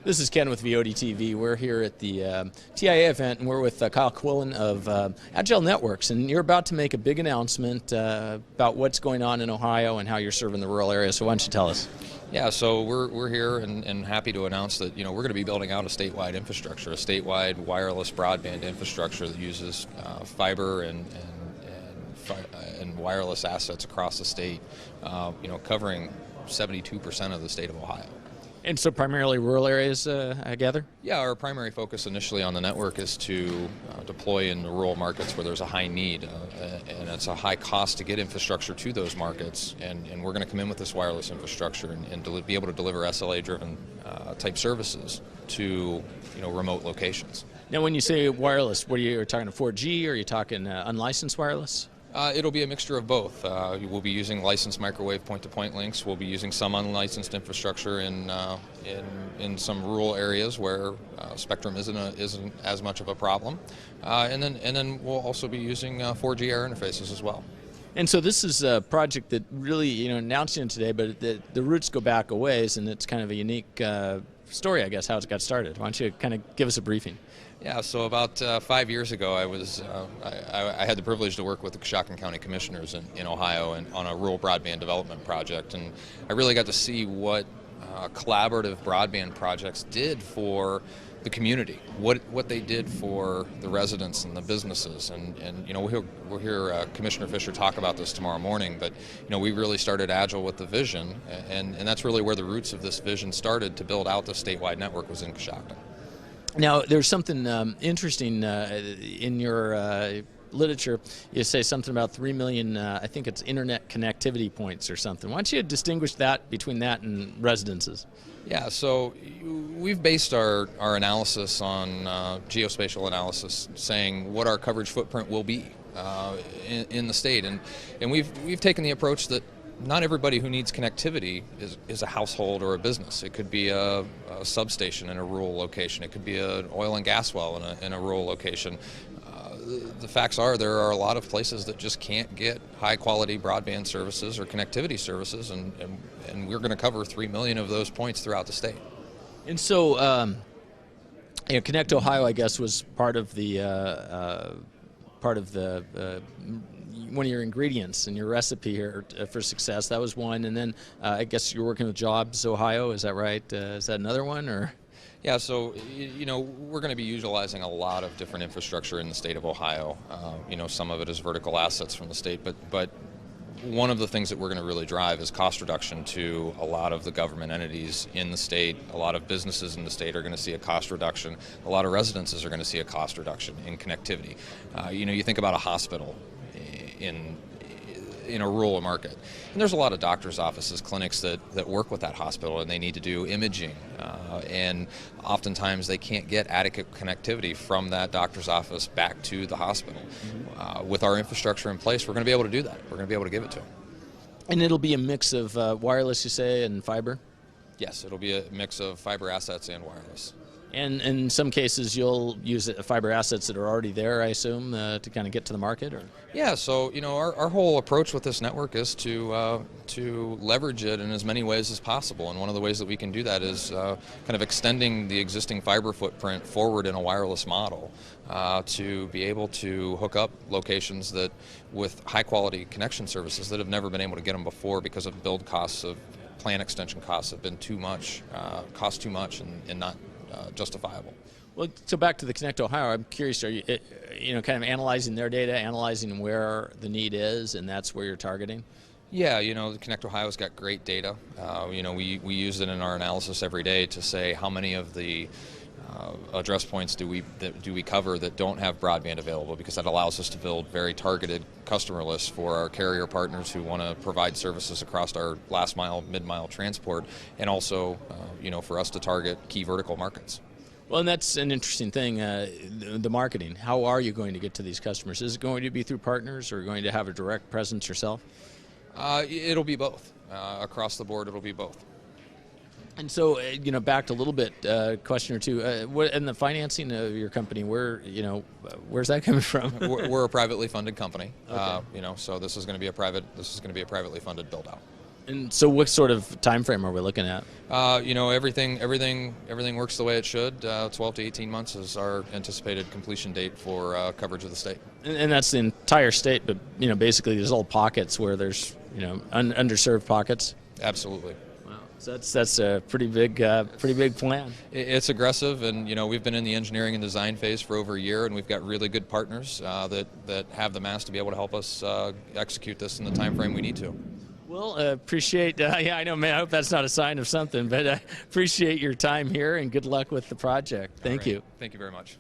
This is Ken with VOD TV. We're here at the TIA event, and we're with Kyle Quillen of Agile Networks, and you're about to make a big announcement about what's going on in Ohio and how you're serving the rural area. So why don't you tell us? Yeah, so we're here and happy to announce that we're going to be building out a statewide infrastructure, a statewide wireless broadband infrastructure that uses fiber and wireless assets across the state, covering 72% of the state of Ohio. And so primarily rural areas, I gather? Yeah, our primary focus initially on the network is to deploy in the rural markets where there's a high need, and it's a high cost to get infrastructure to those markets, and we're going to come in with this wireless infrastructure and be able to deliver SLA-driven type services to remote locations. Now when you say wireless, what are you talking, 4G, or are you talking unlicensed wireless? It'll be a mixture of both. We'll be using licensed microwave point-to-point links. We'll be using some unlicensed infrastructure in some rural areas where spectrum isn't as much of a problem, and then we'll also be using 4G air interfaces as well. And so this is a project that really, announcing it today, but the roots go back a ways, and it's kind of a unique story, I guess, how it got started. Why don't you kind of give us a briefing? Yeah, so about 5 years ago, I had the privilege to work with the Coshocton County Commissioners in Ohio and on a rural broadband development project, and I really got to see what collaborative broadband projects did for the community, what they did for the residents and the businesses, and we'll hear Commissioner Fisher talk about this tomorrow morning, but we really started Agile with the vision, and that's really where the roots of this vision started to build out the statewide network, was in Coshocton. Now, there's something interesting in your literature. You say something about 3 million, I think it's internet connectivity points or something. Why don't you distinguish that between that and residences? Yeah, so we've based our analysis on geospatial analysis, saying what our coverage footprint will be in the state, and we've taken the approach that not everybody who needs connectivity is a household or a business. It could be a substation in a rural location. It could be an oil and gas well in a rural location. The facts are there are a lot of places that just can't get high-quality broadband services or connectivity services, and we're going to cover 3 million of those points throughout the state. And so, Connect Ohio, I guess, was part of the one of your ingredients in your recipe here for success. That was one, and then I guess you're working with Jobs Ohio. Is that right? Is that another one, or? Yeah, so we're going to be utilizing a lot of different infrastructure in the state of Ohio. Some of it is vertical assets from the state, but one of the things that we're going to really drive is cost reduction to a lot of the government entities in the state. A lot of businesses in the state are going to see a cost reduction. A lot of residences are going to see a cost reduction in connectivity. You think about a hospital in a rural market, and there's a lot of doctors' offices, clinics that work with that hospital, and they need to do imaging, and oftentimes they can't get adequate connectivity from that doctor's office back to the hospital. With our infrastructure in place, we're going to be able to do that. We're going to be able to give it to them. And it'll be a mix of wireless, you say, and fiber? Yes, it'll be a mix of fiber assets and wireless. And in some cases, you'll use fiber assets that are already there, I assume, to kind of get to the market, or? Yeah. So our whole approach with this network is to leverage it in as many ways as possible, and one of the ways that we can do that is kind of extending the existing fiber footprint forward in a wireless model to be able to hook up locations that with high-quality connection services that have never been able to get them before because of build costs, of plan extension costs have been too much, cost too much, and not justifiable. Well, so back to the Connect Ohio, I'm curious, are you, kind of analyzing their data, analyzing where the need is, and that's where you're targeting? Yeah, the Connect Ohio's got great data. We use it in our analysis every day to say how many of the address points do we cover that don't have broadband available, because that allows us to build very targeted customer lists for our carrier partners who want to provide services across our last mile, mid-mile transport, and also for us to target key vertical markets. Well, and that's an interesting thing, the marketing. How are you going to get to these customers? Is it going to be through partners, or going to have a direct presence yourself? It'll be both. Across the board, it'll be both. And so, backed a little bit, question or two. And the financing of your company, where's that coming from? We're a privately funded company. Okay. So this is going to be a privately funded build out. And so what sort of time frame are we looking at? Everything works the way it should. 12 to 18 months is our anticipated completion date for coverage of the state. And that's the entire state, but basically there's all pockets where there's underserved pockets. Absolutely. Wow, so that's a pretty big plan. It's aggressive, and we've been in the engineering and design phase for over a year, and we've got really good partners that have the mass to be able to help us execute this in the time frame we need to. Well, appreciate, I know, man, I hope that's not a sign of something, but appreciate your time here and good luck with the project. Thank you. Thank you very much.